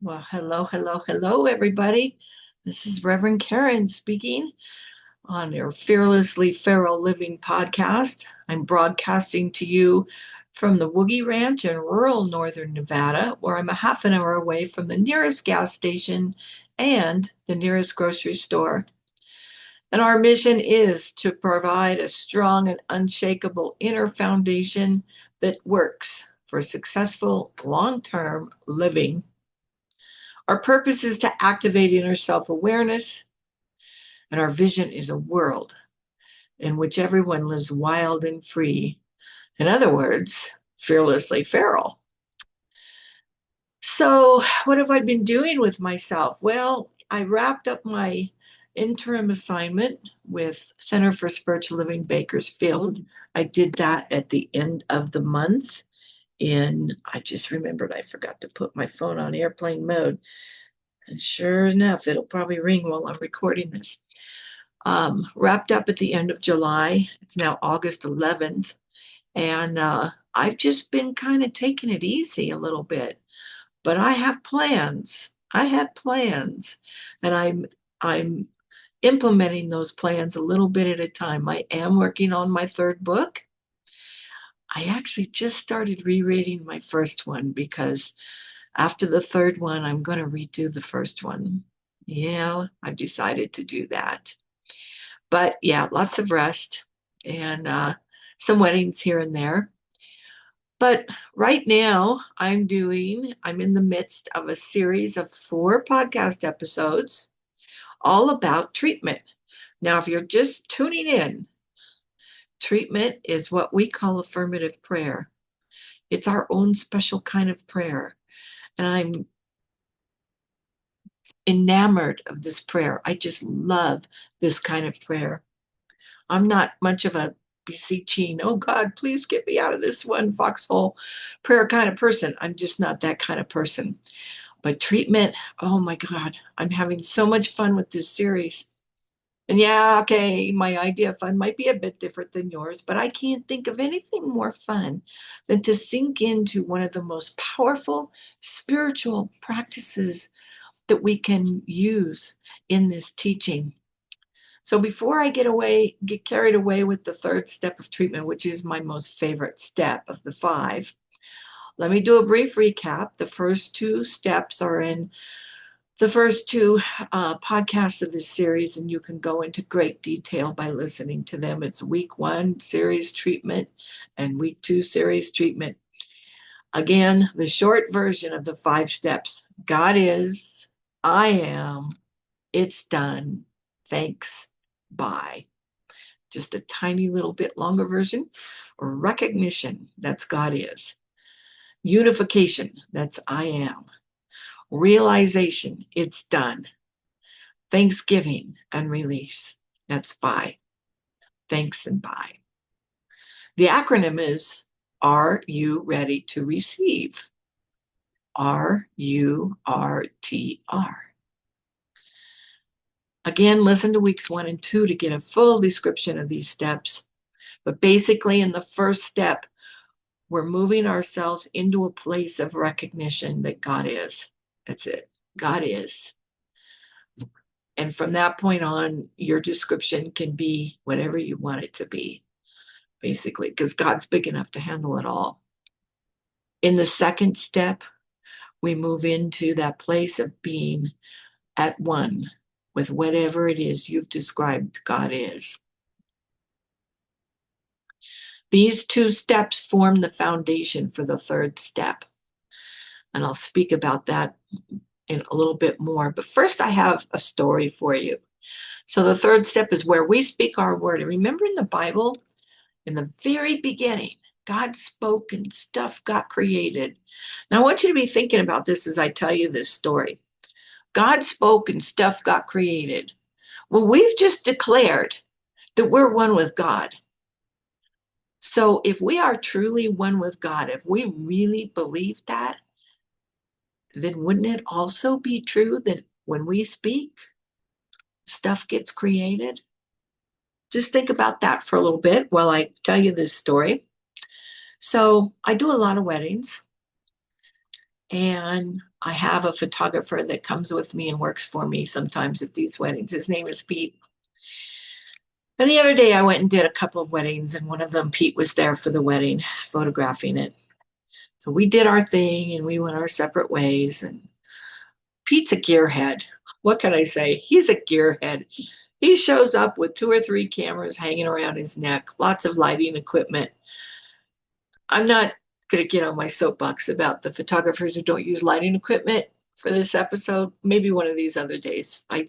Well, hello, everybody. This is Reverend Karen speaking on your Fearlessly Feral Living podcast. I'm broadcasting to you from the Woogie Ranch in rural northern Nevada, where I'm a half an hour away from the nearest gas station and the nearest grocery store. And our mission is to provide a strong and unshakable inner foundation that works for successful long term living. Our purpose is to activate inner self awareness, and our vision is a world in which everyone lives wild and free. In other words, fearlessly feral. So, what have I been doing with myself? Well, I wrapped up my interim assignment with Center for Spiritual Living Bakersfield. I did that at the end of the month. I just remembered I forgot to put my phone on airplane mode. And sure enough, it'll probably ring while I'm recording this. Wrapped up at the end of July. It's now August 11th. And I've just been kind of taking it easy a little bit. But I have plans. I have plans. And I'm implementing those plans a little bit at a time. I am working on my third book. I actually just started rereading my first one because after the third one, I'm going to redo the first one. Yeah, I've decided to do that. But yeah, lots of rest and some weddings here and there. But right now, I'm in the midst of a series of 4 podcast episodes all about treatment. Now, if you're just tuning in, treatment is what we call affirmative prayer. It's our own special kind of prayer. And I'm enamored of this prayer. I just love this kind of prayer. I'm not much of a beseeching, oh God, please get me out of this one foxhole prayer kind of person. I'm just not that kind of person. But treatment, oh my God, I'm having so much fun with this series. And yeah, okay, my idea of fun might be a bit different than yours, but I can't think of anything more fun than to sink into one of the most powerful spiritual practices that we can use in this teaching. So before I get carried away with the third step of treatment, which is my most favorite step of the 5, let me do a brief recap. The first 2 steps are in the first 2 podcasts of this series, and you can go into great detail by listening to them. It's week 1 series treatment and week 2 series treatment. Again, the short version of the 5 steps. God is, I am, it's done, thanks, bye. Just a tiny little bit longer version. Recognition, that's God is. Unification, that's I am. Realization, it's done. Thanksgiving and release, that's bye. Thanks and bye. The acronym is Are you ready to receive? RURTR. Again, listen to weeks 1 and 2 to get a full description of these steps. But basically, in the first step, we're moving ourselves into a place of recognition that God is. That's it. God is. And from that point on, your description can be whatever you want it to be, basically, because God's big enough to handle it all. In the second step, we move into that place of being at one with whatever it is you've described God is. These 2 steps form the foundation for the third step. And I'll speak about that in a little bit more. But first, I have a story for you. So the third step is where we speak our word. And remember in the Bible, in the very beginning, God spoke and stuff got created. Now, I want you to be thinking about this as I tell you this story. God spoke and stuff got created. Well, we've just declared that we're one with God. So if we are truly one with God, if we really believe that, then wouldn't it also be true that when we speak, stuff gets created? Just think about that for a little bit while I tell you this story. So I do a lot of weddings. And I have a photographer that comes with me and works for me sometimes at these weddings. His name is Pete. And the other day I went and did a couple of weddings, and one of them, Pete was there for the wedding, photographing it. So we did our thing and we went our separate ways. And Pete's a gearhead. What can I say? He's a gearhead. He shows up with 2 or 3 cameras hanging around his neck, lots of lighting equipment. I'm not going to get on my soapbox about the photographers who don't use lighting equipment for this episode. Maybe one of these other days. It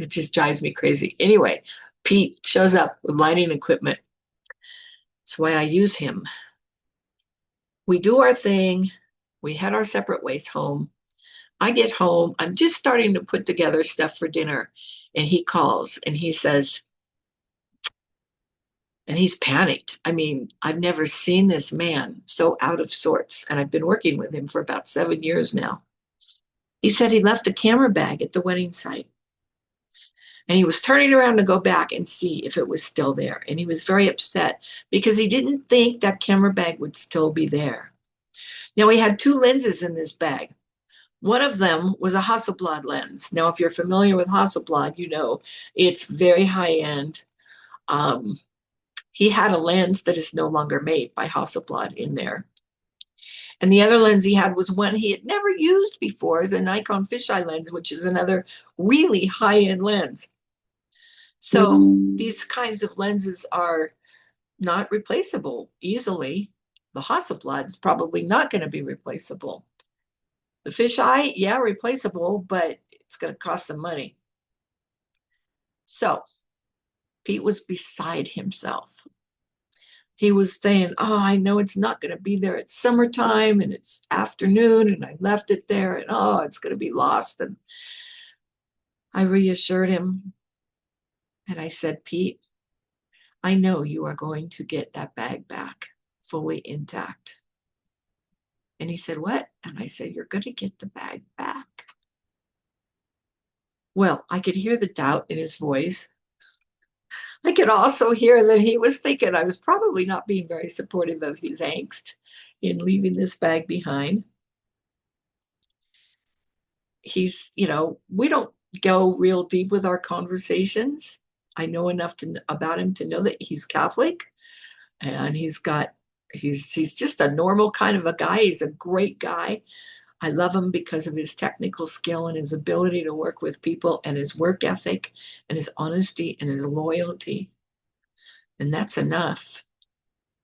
just drives me crazy. Anyway, Pete shows up with lighting equipment. That's why I use him. We do our thing. We head our separate ways home. I get home. I'm just starting to put together stuff for dinner. And he calls and he says, and he's panicked. I mean, I've never seen this man so out of sorts. And I've been working with him for about 7 years now. He said he left a camera bag at the wedding site. And he was turning around to go back and see if it was still there. And he was very upset because he didn't think that camera bag would still be there. Now, he had 2 lenses in this bag. One of them was a Hasselblad lens. Now, if you're familiar with Hasselblad, you know it's very high end. He had a lens that is no longer made by Hasselblad in there. And the other lens he had was one he had never used before, is a Nikon fisheye lens, which is another really high-end lens. So these kinds of lenses are not replaceable easily. The Hasselblad is probably not going to be replaceable. The fisheye, yeah, replaceable, but it's going to cost some money. So Pete was beside himself. He was saying, oh, I know it's not going to be there. It's summertime and it's afternoon and I left it there and oh, it's going to be lost. And I reassured him and I said, Pete, I know you are going to get that bag back fully intact. And he said, what? And I said, you're going to get the bag back. Well, I could hear the doubt in his voice. I could also hear that he was thinking I was probably not being very supportive of his angst in leaving this bag behind. He's, we don't go real deep with our conversations. I know enough about him to know that he's Catholic and he's just a normal kind of a guy. He's a great guy. I love him because of his technical skill and his ability to work with people and his work ethic and his honesty and his loyalty. And that's enough.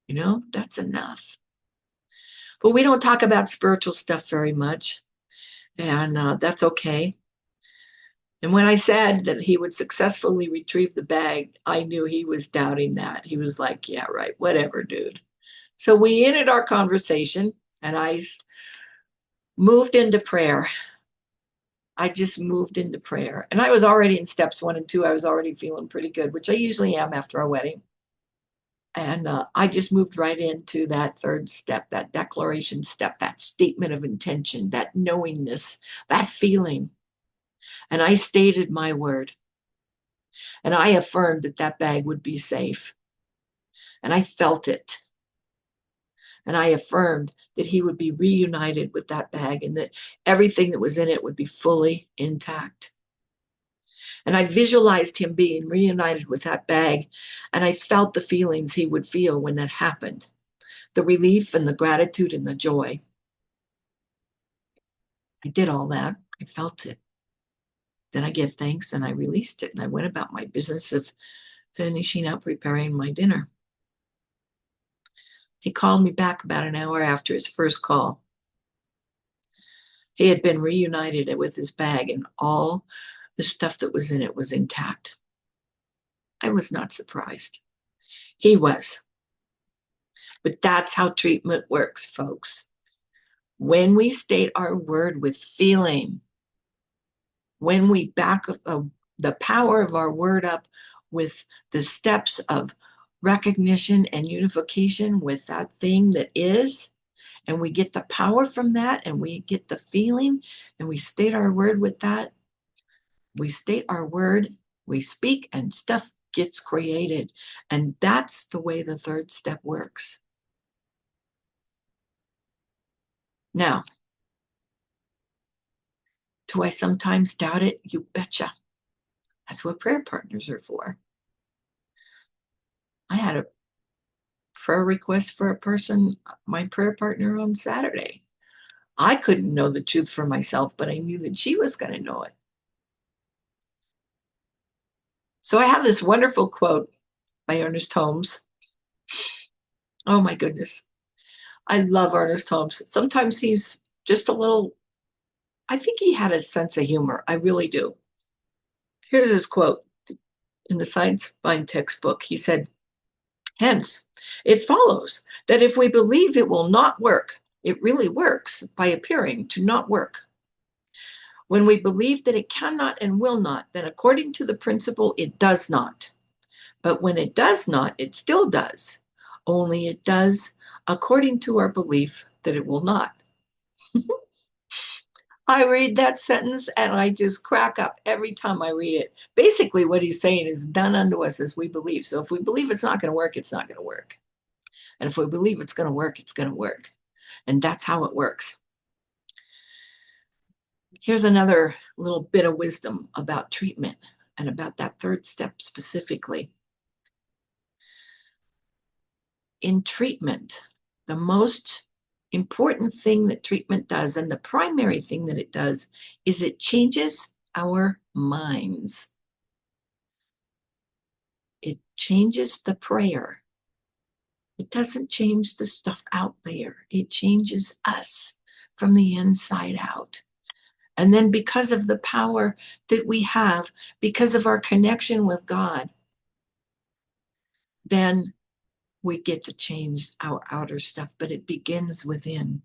That's enough. But we don't talk about spiritual stuff very much. And that's okay. And when I said that he would successfully retrieve the bag, I knew he was doubting that. He was like, yeah, right, whatever, dude. So we ended our conversation and I moved into prayer. I just moved into prayer. And I was already in steps 1 and 2. I was already feeling pretty good, which I usually am after a wedding. And I just moved right into that 3rd step, that declaration step, that statement of intention, that knowingness, that feeling. And I stated my word. And I affirmed that that bag would be safe. And I felt it. And I affirmed that he would be reunited with that bag and that everything that was in it would be fully intact. And I visualized him being reunited with that bag. And I felt the feelings he would feel when that happened, the relief and the gratitude and the joy. I did all that. I felt it. Then I gave thanks and I released it. And I went about my business of finishing up preparing my dinner. He called me back about an hour after his first call. He had been reunited with his bag and all the stuff that was in it was intact. I was not surprised. He was. But that's how treatment works, folks. When we state our word with feeling, when we back the power of our word up with the steps of recognition and unification with that thing that is, and we get the power from that and we get the feeling and we state our word with that, we state our word, we speak, and stuff gets created. And that's the way the 3rd step works. Now, Do I sometimes doubt it? You betcha. That's what prayer partners are for. I had a prayer request for a person, my prayer partner, on Saturday. I couldn't know the truth for myself, but I knew that she was going to know it. So I have this wonderful quote by Ernest Holmes. Oh my goodness. I love Ernest Holmes. Sometimes he's just a little, I think he had a sense of humor. I really do. Here's his quote in the Science Mind textbook. He said, hence, it follows that if we believe it will not work, it really works by appearing to not work. When we believe that it cannot and will not, then according to the principle, it does not. But when it does not, it still does. Only it does according to our belief that it will not. I read that sentence and I just crack up every time I read it. Basically, what he's saying is done unto us as we believe. So if we believe it's not going to work, it's not going to work. And if we believe it's going to work, it's going to work. And that's how it works. Here's another little bit of wisdom about treatment and about that third step specifically. In treatment, the most important thing that treatment does, and the primary thing that it does, is it changes our minds. It changes the prayer. It doesn't change the stuff out there. It changes us from the inside out. And then because of the power that we have, because of our connection with God, then we get to change our outer stuff, but it begins within.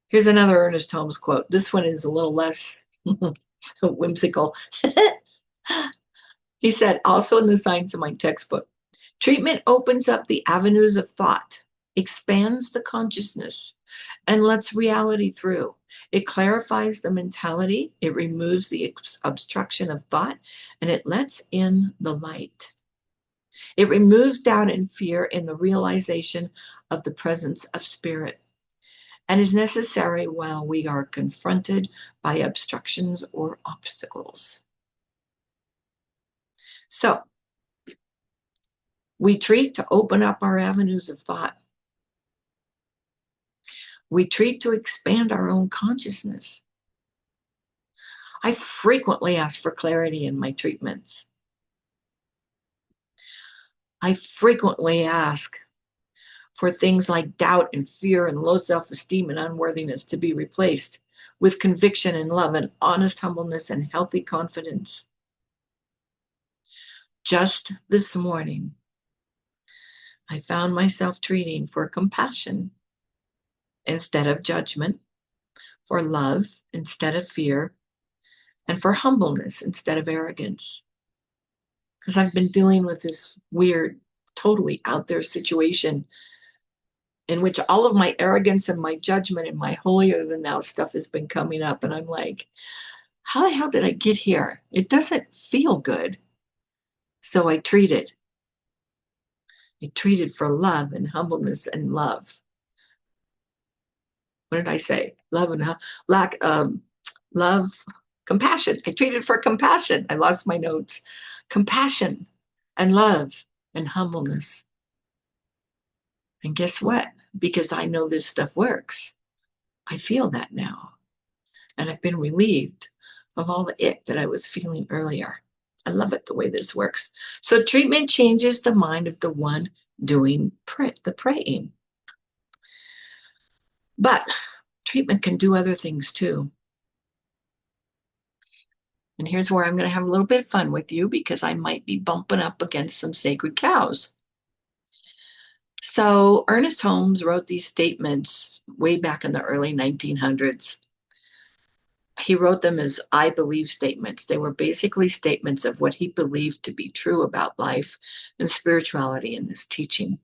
Here's another Ernest Holmes quote. This one is a little less whimsical. He said, also in the Science of Mind textbook, treatment opens up the avenues of thought, expands the consciousness, and lets reality through. It clarifies the mentality, it removes the obstruction of thought, and it lets in the light. It removes doubt and fear in the realization of the presence of spirit, and is necessary while we are confronted by obstructions or obstacles. So, we treat to open up our avenues of thought. We treat to expand our own consciousness. I frequently ask for clarity in my treatments. I frequently ask for things like doubt and fear and low self-esteem and unworthiness to be replaced with conviction and love and honest humbleness and healthy confidence. Just this morning, I found myself treating for compassion instead of judgment, for love instead of fear, and for humbleness instead of arrogance. Because I've been dealing with this weird, totally out there situation in which all of my arrogance and my judgment and my holier than thou stuff has been coming up. And I'm like, how the hell did I get here? It doesn't feel good. So I treated. I treated for love and humbleness and love. What did I say? Love and love, compassion. I treated for compassion. I lost my notes. Compassion and love and humbleness. And guess what? Because I know this stuff works, I feel that now. And I've been relieved of all the ick that I was feeling earlier. I love it the way this works. So treatment changes the mind of the one doing the praying. But treatment can do other things too. And here's where I'm going to have a little bit of fun with you because I might be bumping up against some sacred cows. So Ernest Holmes wrote these statements way back in the early 1900s. He wrote them as I believe statements. They were basically statements of what he believed to be true about life and spirituality in this teaching.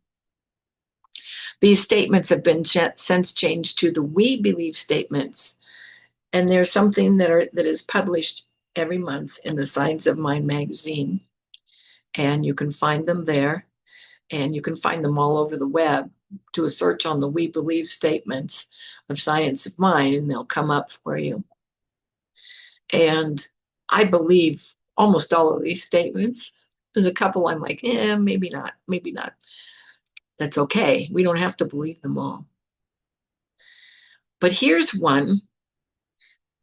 These statements have been since changed to the we believe statements. And there's something that is published every month in the Science of Mind magazine. And you can find them there. And you can find them all over the web. Do a search on the we believe statements of Science of Mind, and they'll come up for you. And I believe almost all of these statements. There's a couple I'm like, maybe not, maybe not. That's okay. We don't have to believe them all. But here's one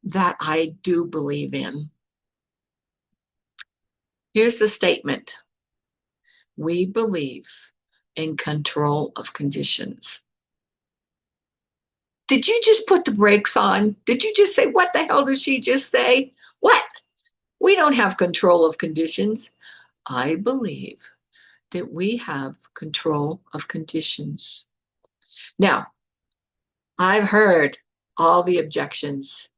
that I do believe in. Here's the statement. We believe in control of conditions. Did you just put the brakes on? Did you just say, what the hell did she just say? What? We don't have control of conditions. I believe that we have control of conditions. Now, I've heard all the objections.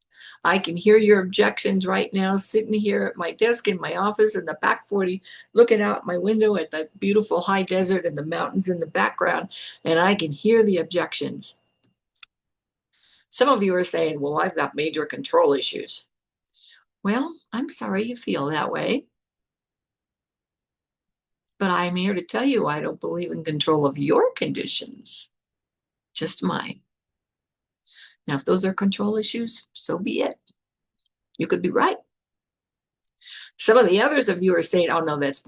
I can hear your objections right now, sitting here at my desk in my office in the back 40, looking out my window at the beautiful high desert and the mountains in the background, and I can hear the objections. Some of you are saying, well, I've got major control issues. Well, I'm sorry you feel that way. But I'm here to tell you I don't believe in control of your conditions, just mine. Now, if those are control issues, so be it. You could be right. Some of the others of you are saying, oh no, that's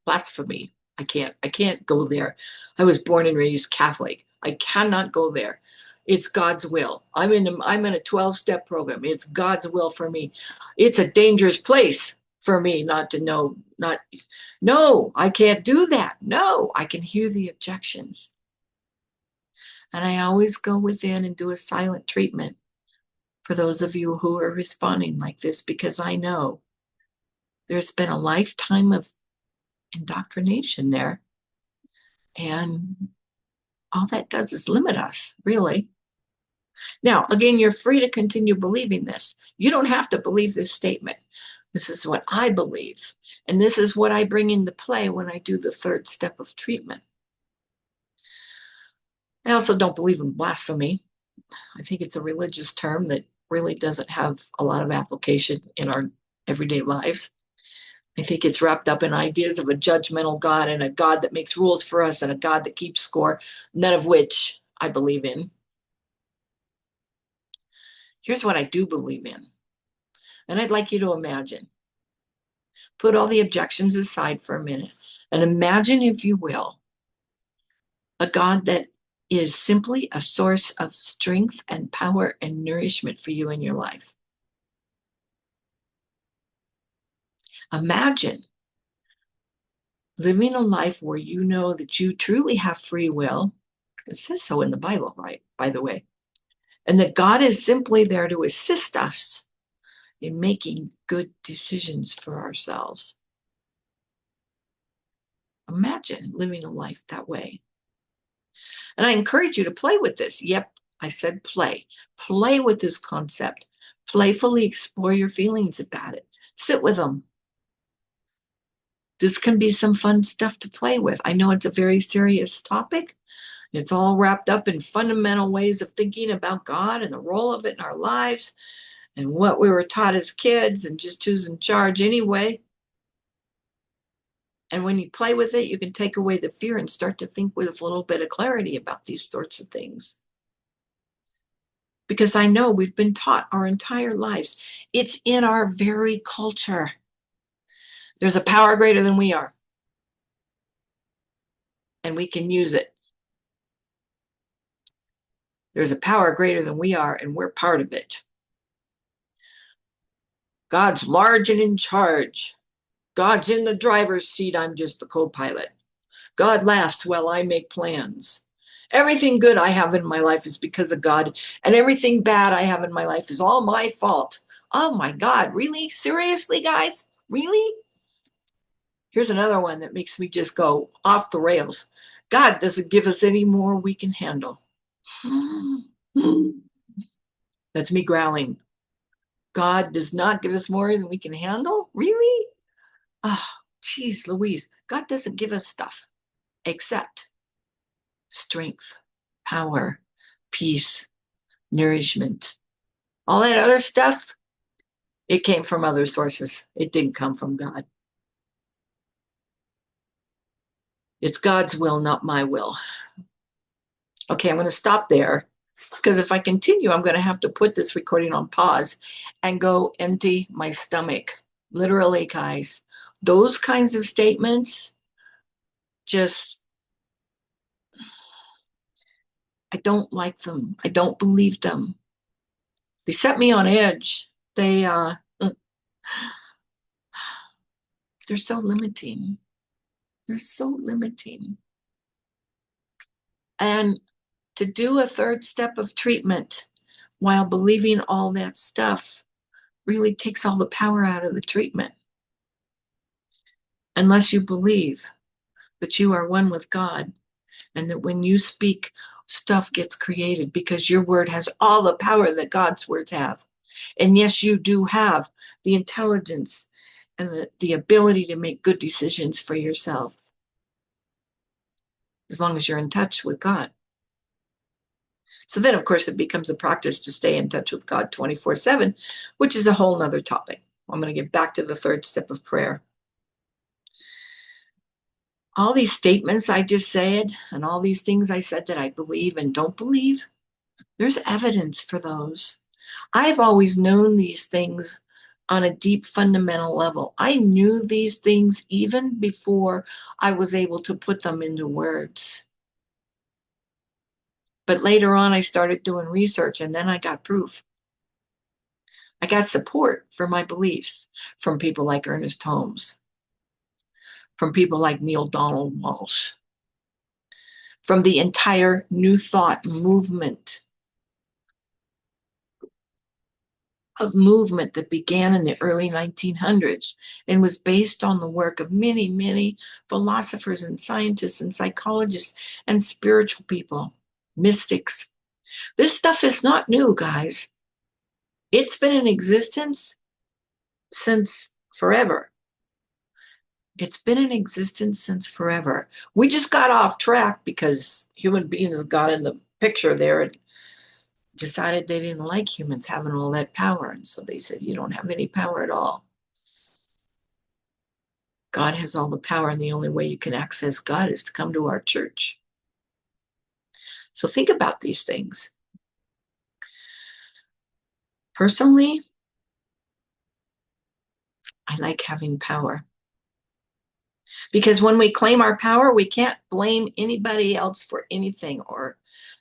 blasphemy. I can't go there. I was born and raised Catholic. I cannot go there. It's God's will. I'm in a 12-step program. It's God's will for me. It's a dangerous place for me not to know, no, I can't do that. No, I can hear the objections. And I always go within and do a silent treatment for those of you who are responding like this, because I know there's been a lifetime of indoctrination there. And all that does is limit us, really. Now, again, you're free to continue believing this. You don't have to believe this statement. This is what I believe. And this is what I bring into play when I do the third step of treatment. I also don't believe in blasphemy. I think it's a religious term that really doesn't have a lot of application in our everyday lives. I think it's wrapped up in ideas of a judgmental God and a God that makes rules for us and a God that keeps score, none of which I believe in. Here's what I do believe in. And I'd like you to imagine. Put all the objections aside for a minute and imagine, if you will, a God that is simply a source of strength and power and nourishment for you in your life. Imagine living a life where you know that you truly have free will. It says so in the Bible, right? By the way. And that God is simply there to assist us in making good decisions for ourselves. Imagine living a life that way. And I encourage you to play with this. Yep, I said play. Play with this concept. Playfully explore your feelings about it. Sit with them. This can be some fun stuff to play with. I know it's a very serious topic. It's all wrapped up in fundamental ways of thinking about God and the role of it in our lives and what we were taught as kids and just who's in charge anyway. And when you play with it, you can take away the fear and start to think with a little bit of clarity about these sorts of things. Because I know we've been taught our entire lives. It's in our very culture. There's a power greater than we are. And we can use it. There's a power greater than we are, and we're part of it. God's large and in charge. God's in the driver's seat. I'm just the co-pilot. God laughs while I make plans. Everything good I have in my life is because of God, and everything bad I have in my life is all my fault. Oh my God, really? Seriously, guys? Really? Here's another one that makes me just go off the rails. God doesn't give us any more we can handle. That's me growling. God does not give us more than we can handle? Really? Oh, geez, Louise. God doesn't give us stuff except strength, power, peace, nourishment. All that other stuff, it came from other sources. It didn't come from God. It's God's will, not my will. Okay, I'm going to stop there. Because if I continue, I'm going to have to put this recording on pause and go empty my stomach. Literally, guys, those kinds of statements just, I don't like them. I don't believe them. They set me on edge. They're so limiting. They're so limiting. And to do a third step of treatment while believing all that stuff really takes all the power out of the treatment. Unless you believe that you are one with God and that when you speak, stuff gets created because your word has all the power that God's words have. And yes, you do have the intelligence and the ability to make good decisions for yourself, as long as you're in touch with God. So then, of course, it becomes a practice to stay in touch with God 24/7, which is a whole nother topic. I'm going to get back to the third step of prayer. All these statements I just said, and all these things I said that I believe and don't believe, there's evidence for those. I've always known these things on a deep fundamental level. I knew these things even before I was able to put them into words. But later on, I started doing research and then I got proof. I got support for my beliefs from people like Ernest Holmes, from people like Neil Donald Walsh, from the entire New Thought movement that began in the early 1900s and was based on the work of many, many philosophers and scientists and psychologists and spiritual people, mystics. This stuff is not new, guys. It's been in existence since forever. It's been in existence since forever. We just got off track because human beings got in the picture there and decided they didn't like humans having all that power. And so they said, you don't have any power at all. God has all the power, and the only way you can access God is to come to our church. So think about these things. Personally, I like having power. Because when we claim our power, we can't blame anybody else for anything,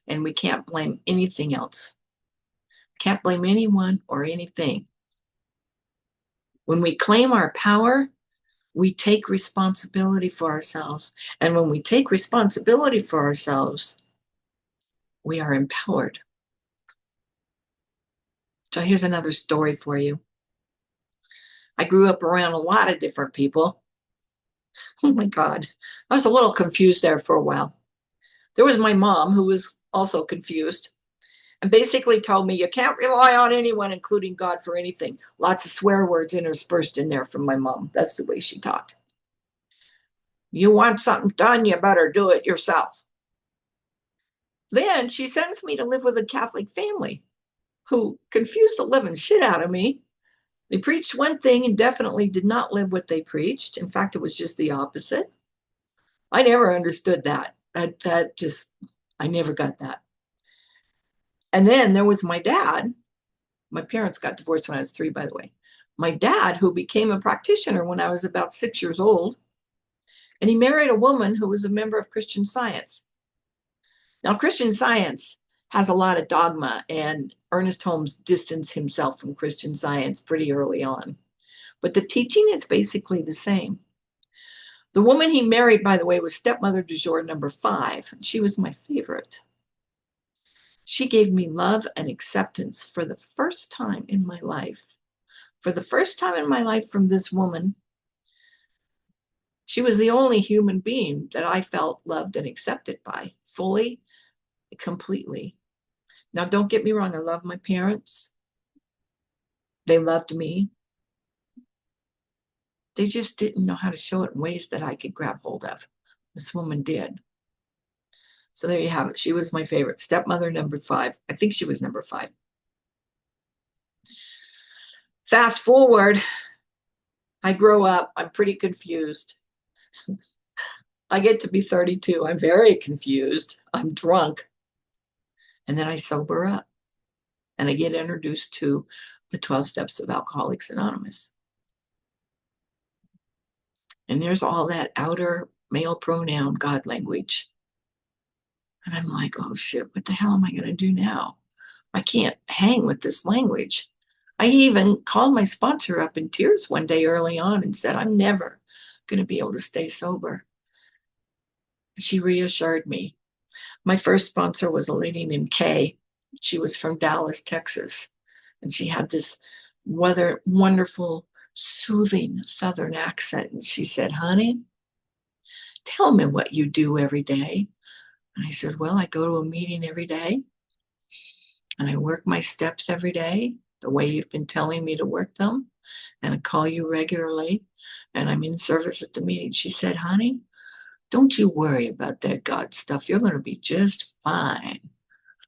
and we can't blame anything else. Can't blame anyone or anything. When we claim our power, we take responsibility for ourselves. And when we take responsibility for ourselves, we are empowered. So here's another story for you. I grew up around a lot of different people. Oh my God. I was a little confused there for a while. There was my mom, who was also confused and basically told me you can't rely on anyone, including God, for anything. Lots of swear words interspersed in there from my mom. That's the way she talked. You want something done, you better do it yourself. Then she sends me to live with a Catholic family who confused the living shit out of me. They preached one thing and definitely did not live what they preached. In fact, it was just the opposite. I never understood that. I never got that. And then there was my dad. My parents got divorced when I was 3, by the way. My dad, who became a practitioner when I was about 6 years old, and he married a woman who was a member of Christian Science. Now, Christian Science has a lot of dogma, and Ernest Holmes distanced himself from Christian Science pretty early on. But the teaching is basically the same. The woman he married, by the way, was stepmother du jour number 5, and she was my favorite. She gave me love and acceptance for the first time in my life. For the first time in my life from this woman, she was the only human being that I felt loved and accepted by, fully, completely. Now, don't get me wrong, I love my parents. They loved me. They just didn't know how to show it in ways that I could grab hold of. This woman did. So there you have it. She was my favorite. Stepmother number 5. I think she was number 5. Fast forward, I grow up. I'm pretty confused. I get to be 32. I'm very confused. I'm drunk. And then I sober up and I get introduced to the 12 steps of Alcoholics Anonymous. And there's all that outer male pronoun God language. And I'm like, oh shit, what the hell am I going to do now? I can't hang with this language. I even called my sponsor up in tears one day early on and said, I'm never going to be able to stay sober. She reassured me. My first sponsor was a lady named Kay. She was from Dallas, Texas. And she had this wonderful, soothing Southern accent. And she said, honey, tell me what you do every day. And I said, well, I go to a meeting every day and I work my steps every day, the way you've been telling me to work them. And I call you regularly and I'm in service at the meeting. She said, honey, don't you worry about that God stuff. You're going to be just fine.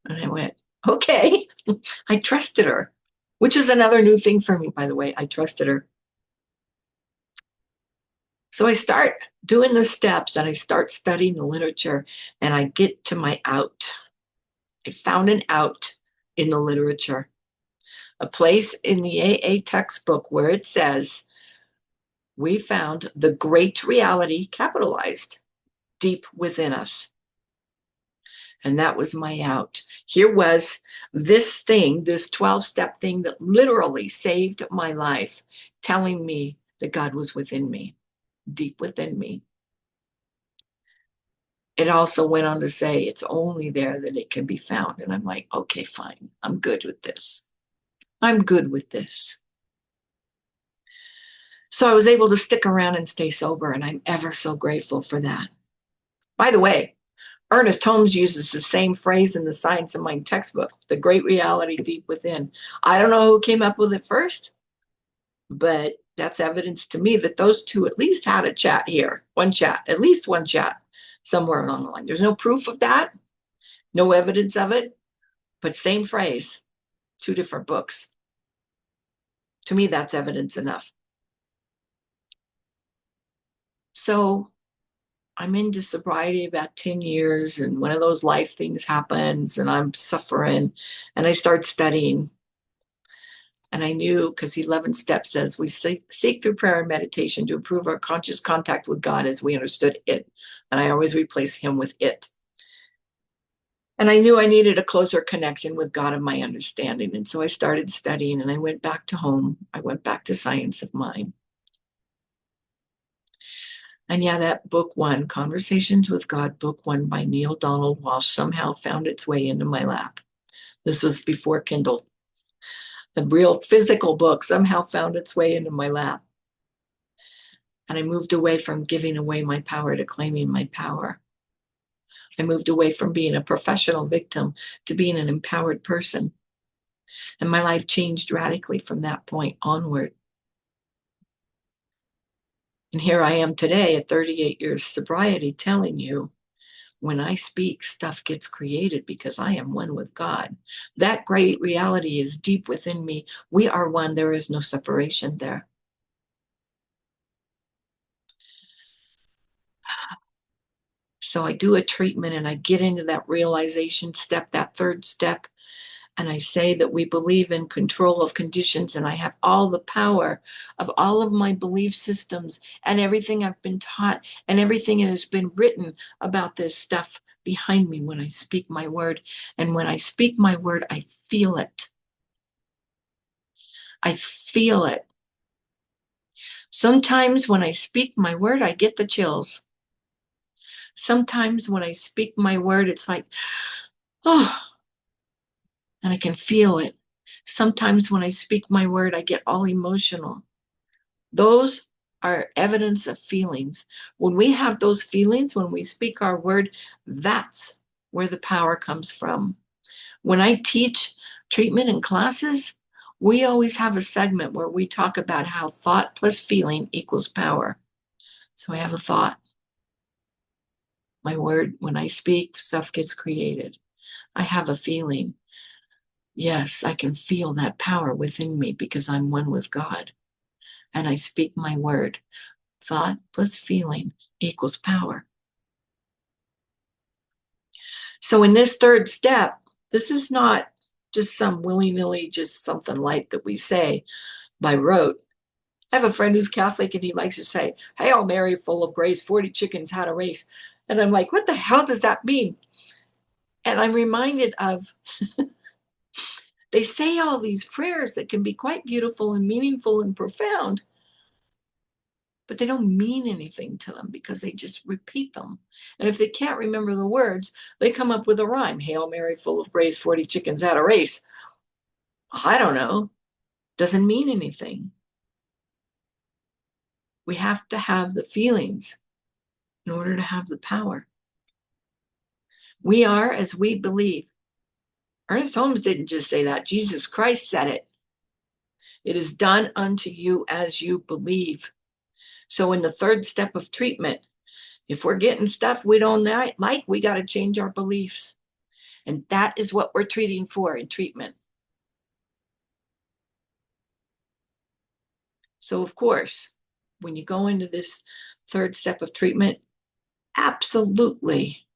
And I went, okay. I trusted her, which is another new thing for me, by the way. I trusted her. So I start doing the steps and I start studying the literature and I get to my out. I found an out in the literature, a place in the AA textbook where it says, we found the great reality, capitalized, deep within us. And that was my out. Here was this thing, this 12-step thing that literally saved my life, telling me that God was within me, deep within me. It also went on to say it's only there that it can be found. And I'm like, okay, fine. I'm good with this. I'm good with this. So I was able to stick around and stay sober, and I'm ever so grateful for that. By the way, Ernest Holmes uses the same phrase in the Science of Mind textbook, the great reality deep within. I don't know who came up with it first, but that's evidence to me that those two at least had a chat here, at least one chat somewhere along the line. There's no proof of that, no evidence of it, but same phrase, two different books. To me, that's evidence enough. So I'm into sobriety about 10 years, and one of those life things happens, and I'm suffering, and I start studying. And I knew, because 11 steps says we seek through prayer and meditation to improve our conscious contact with God as we understood it. And I always replace him with it. And I knew I needed a closer connection with God of my understanding. And so I started studying, and I went back to home. I went back to Science of Mind. And yeah, that book one, Conversations with God, book one by Neale Donald Walsch, somehow found its way into my lap. This was before Kindle. The real physical book somehow found its way into my lap. And I moved away from giving away my power to claiming my power. I moved away from being a professional victim to being an empowered person. And my life changed radically from that point onward. And here I am today at 38 years sobriety telling you, when I speak, stuff gets created because I am one with God. That great reality is deep within me. We are one. There is no separation there. So I do a treatment and I get into that realization step, that third step. And I say that we believe in control of conditions, and I have all the power of all of my belief systems and everything I've been taught and everything that has been written about this stuff behind me when I speak my word. And when I speak my word, I feel it. I feel it. Sometimes when I speak my word, I get the chills. Sometimes when I speak my word, it's like, oh, and I can feel it. Sometimes when I speak my word, I get all emotional. Those are evidence of feelings. When we have those feelings, when we speak our word, that's where the power comes from. When I teach treatment in classes, we always have a segment where we talk about how thought plus feeling equals power. So I have a thought. My word, when I speak, stuff gets created. I have a feeling. Yes, I can feel that power within me because I'm one with God. And I speak my word. Thought plus feeling equals power. So in this third step, This is not just some willy-nilly, just something light that we say by rote. I have a friend who's Catholic and he likes to say, Hail Mary, full of grace, 40 chickens had a race. And I'm like, what the hell does that mean? And I'm reminded of, they say all these prayers that can be quite beautiful and meaningful and profound, but they don't mean anything to them because they just repeat them. And if they can't remember the words, they come up with a rhyme. Hail Mary, full of grace, 40 chickens had a race. I don't know. Doesn't mean anything. We have to have the feelings in order to have the power. We are as we believe. Ernest Holmes didn't just say that. Jesus Christ said it. It is done unto you as you believe. So in the third step of treatment, if we're getting stuff we don't like, we got to change our beliefs. And that is what we're treating for in treatment. So of course, when you go into this third step of treatment, absolutely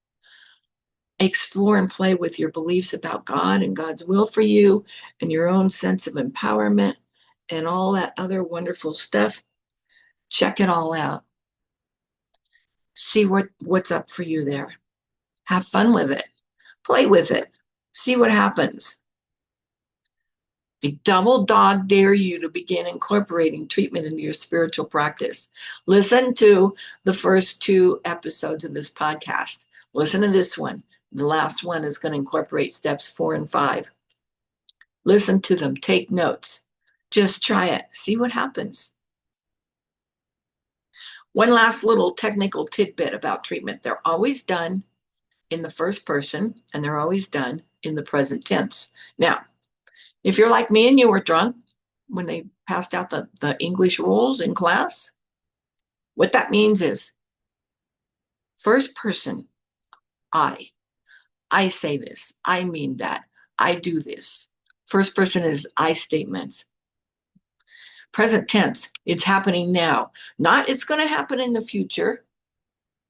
explore and play with your beliefs about God and God's will for you and your own sense of empowerment and all that other wonderful stuff. Check it all out. See what's up for you there. Have fun with it. Play with it. See what happens. I double dog dare you to begin incorporating treatment into your spiritual practice. Listen to the first 2 episodes of this podcast. Listen to this one. The last one is going to incorporate steps 4 and 5. Listen to them. Take notes. Just try it. See what happens. One last little technical tidbit about treatment. They're always done in the first person, and they're always done in the present tense. Now, if you're like me and you were drunk when they passed out the English rules in class, what that means is first person, I say this, I mean that, I do this. First person is I statements. Present tense, it's happening now. Not it's going to happen in the future.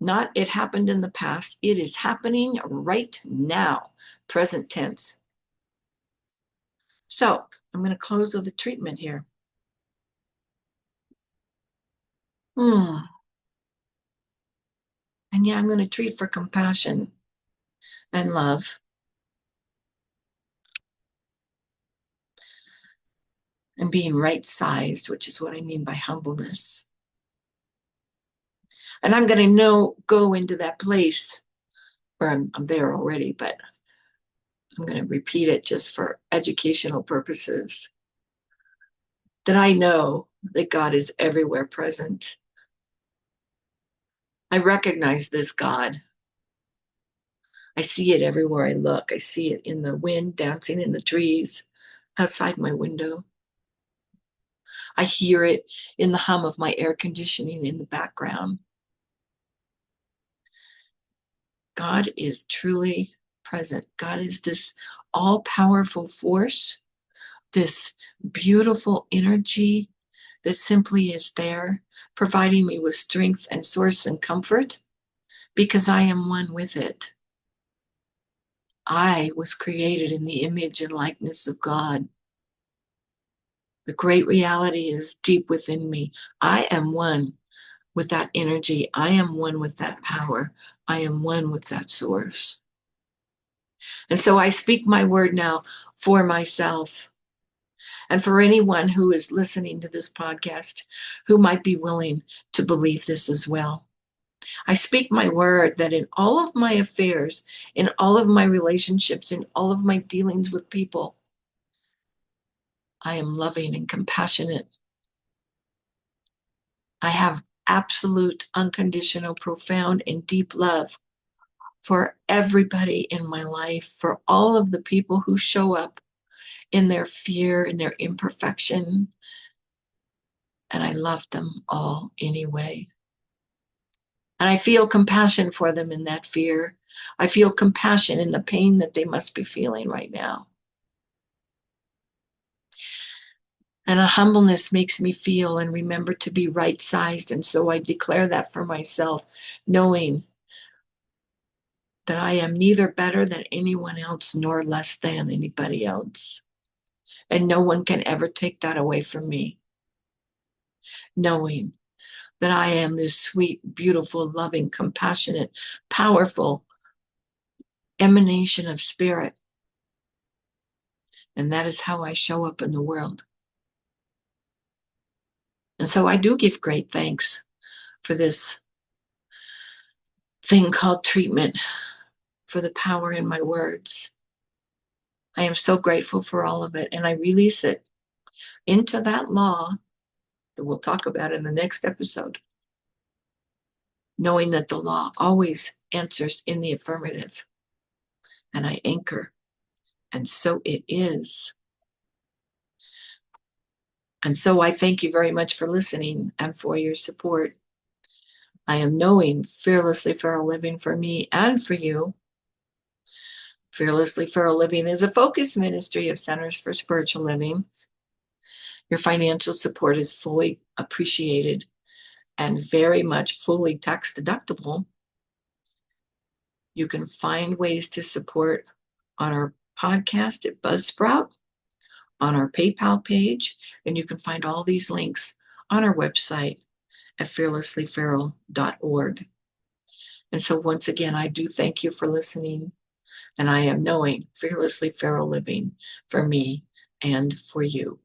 Not it happened in the past. It is happening right now. Present tense. So I'm going to close with the treatment here. And yeah, I'm going to treat for compassion and love. And being right-sized, which is what I mean by humbleness. And I'm going to go into that place where I'm there already, but I'm going to repeat it just for educational purposes. That I know that God is everywhere present. I recognize this God. I see it everywhere I look. I see it in the wind dancing in the trees outside my window. I hear it in the hum of my air conditioning in the background. God is truly present. God is this all-powerful force, this beautiful energy that simply is there, providing me with strength and source and comfort because I am one with it. I was created in the image and likeness of God. The great reality is deep within me. I am one with that energy. I am one with that power. I am one with that source. And so I speak my word now for myself and for anyone who is listening to this podcast who might be willing to believe this as well. I speak my word that in all of my affairs, in all of my relationships, in all of my dealings with people, I am loving and compassionate. I have absolute, unconditional, profound, and deep love for everybody in my life, for all of the people who show up in their fear, in their imperfection. And I love them all anyway. And I feel compassion for them in that fear. I feel compassion in the pain that they must be feeling right now. And a humbleness makes me feel and remember to be right-sized. And so I declare that for myself, knowing that I am neither better than anyone else nor less than anybody else. And no one can ever take that away from me. Knowing that I am this sweet, beautiful, loving, compassionate, powerful emanation of spirit. And that is how I show up in the world. And so I do give great thanks for this thing called treatment, for the power in my words. I am so grateful for all of it. And I release it into that law that we'll talk about in the next episode, knowing that the law always answers in the affirmative. And I anchor, and so it is. And so I thank you very much for listening and for your support. I am knowing Fearlessly Feral Living for me and for you. Fearlessly Feral Living is a focused ministry of Centers for Spiritual Living. Your financial support is fully appreciated and very much fully tax deductible. You can find ways to support on our podcast at Buzzsprout, on our PayPal page, and you can find all these links on our website at fearlesslyferal.org. And so once again, I do thank you for listening, and I am knowing Fearlessly Feral Living for me and for you.